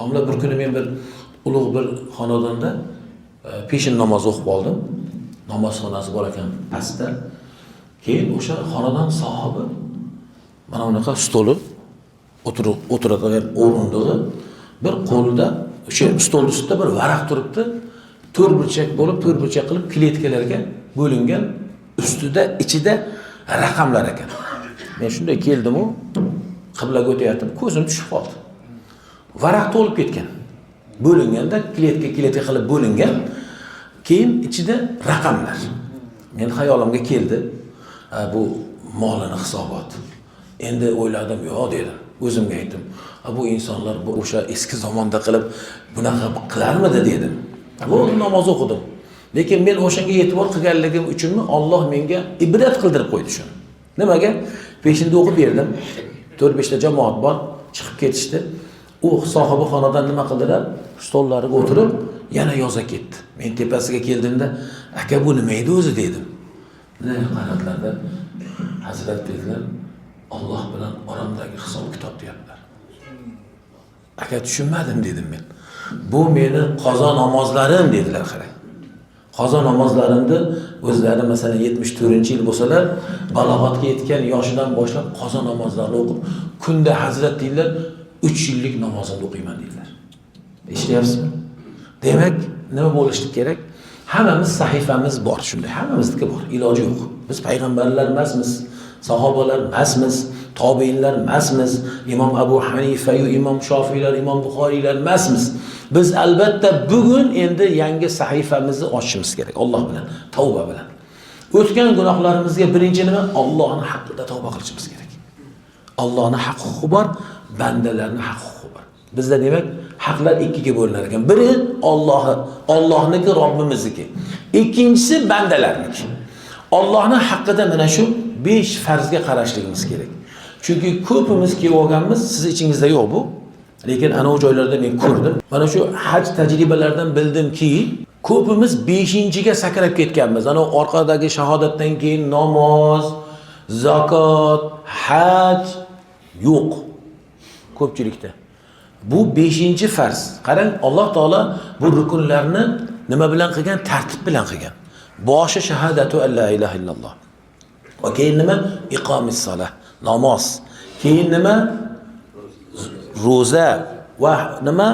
Domla bir kuni men bir ulug' bir xonadonda peshin namozi o'qib oldim. Namozxonasi bor ekan pastda. Keyin o'sha xonadon sohibi mana unaqa stoli o'tiradigan o'rindig'i bir qo'lida o'sha stol ustida bir varaq turibdi. To'rtburchak bo'lib, to'rtburchak qilib kletkalarga bo'lingan, ustida ichida raqamlar ekan. Men shunday keldim-u, qiblaga o'tayotib, ko'zim tushib qoldi. Varaq to'lib ketgan. Bo'linganda kletka qilib bo'lingan. Keyin ichida raqamlar. Men xayolimga keldi, bu molini hisobot. Endi o'yladim, yo'q dedim. O'zimga aytdim. Bu insonlar bu o'sha eski zamonda qilib bunaqa qilarmidi dedim. Bu namoz o'qidim. Lekin men o'shanga e'tibor qilganligim uchunmi Alloh menga ibrat qildirib qo'ydi shuni. Nimaga? Peshinda o'qib berdim. 4-5 ta jamoat bor, chiqib ketishdi. U sohibi xonadan nima qildilar? Stollariga o'tirib, yana yoza ketdi. Men tepasiga keldimda, "Aka, bu nima edi o'zi?" dedim. Ne qaratlarda Hazrat dedilar, "Alloh bilan oramdagi hisob kitob" deyaptilar. Aka, tushunmadim dedim men. Bu meni qazo namozlarim dedilar qarang. Qazo namozlarimni o'zlari masalan 74-yil bo'lsalar, balog'atga yetgan yoshidan boshlab qazo namozlarini o'qib, kunda Hazrat deydilar, 3 yillik namozimni o'qiyman deydilar. Eshityapsizmi? Demak, nima bo'lishi kerak? Hammamiz sahifamiz bor shunday. Hammamizniki bor, iloji yo'q. Biz payg'ambarlar emasmiz, sahobalar emasmiz, tobiinlar emasmiz, Imom Abu Hanifa, Imom Shofiylar, Imom Buxoriylar emasmiz. Biz albatta bugun endi yangi sahifamizni ochishimiz kerak Alloh bilan, tavba bilan. O'tgan gunohlarimizga birinchi nima? Allohning haqqida tavba qilishimiz kerak. Allohning haq huquqi bor, bandalarning haq huquqi bor. Bizda demak haqlar ikkiga bo'linar ekan. Biri Allohniki, Robbimizniki. Ikkinchisi bandalarniki. Allohning haqqida mana shu 5 farzga qarashligimiz kerak. Chunki ko'pimiz kelib olganmiz, siz ichingizda yo'q bu. Lekin ana o joylarda men ko'rdim. Mana shu haj tajribalaridan bildimki, ko'pimiz 5-ga sakrab ketganmiz. Ana orqadagi shahodatdan keyin namoz, zakot, haj yo'q. Ko'pchilikda. Bu 5-farz. Qarang, Alloh taolo bu rukunlarni nima bilan qilgan? Tartib bilan qilgan. Boshi shahadatu alla ilaha illalloh. Va keyin nima? Iqomis solah, namoz. Keyin nima? Roza va nima?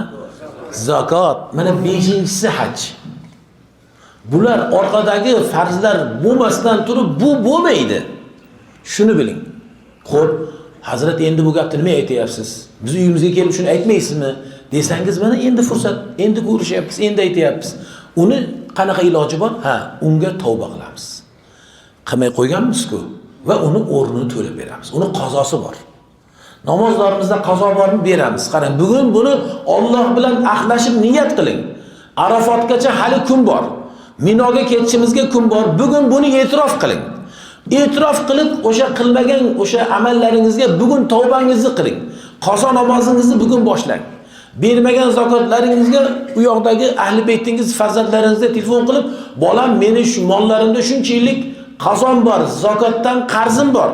Zakot. Mana 5-si haj. Bular orqadagi farzlar bo'lmasdan turib bu bo'lmaydi. Shuni biling. Xo'p, Hazrat endi bu gapni nima aytyapsiz? Biz uyimizga kelib shuni aytmaysizmi? Desangiz mana endi fursat, endi ko'rishyapmiz, endi aytyapmiz. Uni qanaqa iloji bor? Unga tavba qilamiz. Qilmay qo'yganmiz-ku va uni o'rnini to'lab beramiz. Uni qazosi bor. Namozlarimizda qazo bormi? Beramiz. Qarang, bugun buni Alloh bilan ahdlashib niyat qiling. Arafotgacha hali kun bor. Minoga ketishimizga kun bor. Bugun buni e'tirof qiling. E'tirof qilib, o'sha qilmagan o'sha amallaringizga bugun tavbangizni qiling. Qazo namozingizni bugun boshlang. Bermagan zakotlaringizga u yoqdagi ahli baytingiz, farzandlaringizga telefon qilib, "Bolam, meni shu mollarimda shuncha yillik qazon bor, zakotdan qarzim bor.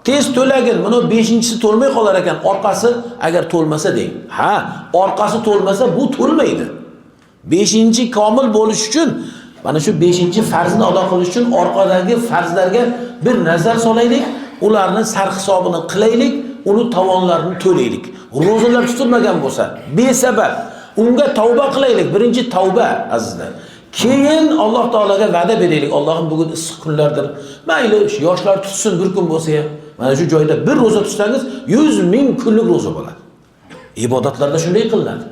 Tez to'lagin." Mana 5-si to'lmay qolar ekan, orqasi agar to'lmasa deng. Orqasi to'lmasa bu to'lmaydi. 5-chi komil bo'lish uchun, mana shu 5-chi farzni ado qilish uchun orqadagi farzlarga bir nazar solaylik, ularning sarf hisobini qilaylik, uni tovonlarini to'laylik. Ro'zalar tutilmagan bo'lsa, besabab unga tavba qilaylik. Birinchi tavba azizlar. Keyin Alloh taolaga va'da beraylik. Allohim bugun issiq kunlardir. Mayli, yoshlar tutsin bir kun bo'lsa ham. Mana shu joyda bir ro'za tutsangiz 100.000 kunlik ro'za bo'ladi. Ibodatlarda shunday qilinadi.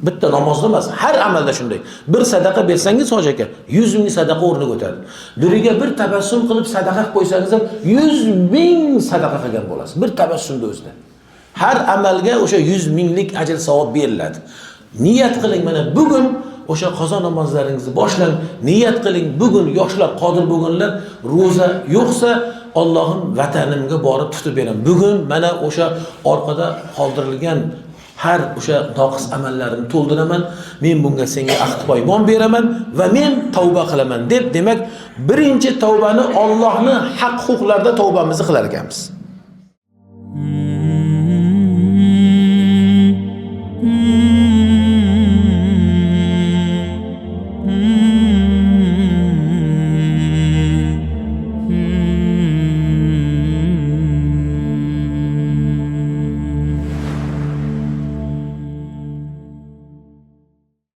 Bitta namozda emas, har amalda shunday. Bir sadaqa bersangiz hoji aka, 100.000 sadaqa o'rniga o'tadi. Biriga bir tabassum qilib sadaqa qilib qo'ysangiz ham 100.000 sadaqa qilgan bo'lasiz. Bir tabassumda o'zida. Har amalga o'sha 100.000lik ajr savob beriladi. Niyat qiling, mana bugun o'sha qazo namozlaringizni boshlang. Niyat qiling, bugun yoshlar qodir bo'lganlar ro'za yo'qsa Allohim vatanimga borib tutib beraman. Bugun mana o'sha orqada qoldirilgan har o'sha noqis amallarimni to'ldiraman. Men bunga senga ahd poymon beraman va men tavba qilaman deb, demak, birinchi tavbani Allohning haq huquqlarida tavbamizni qilar ekanmiz.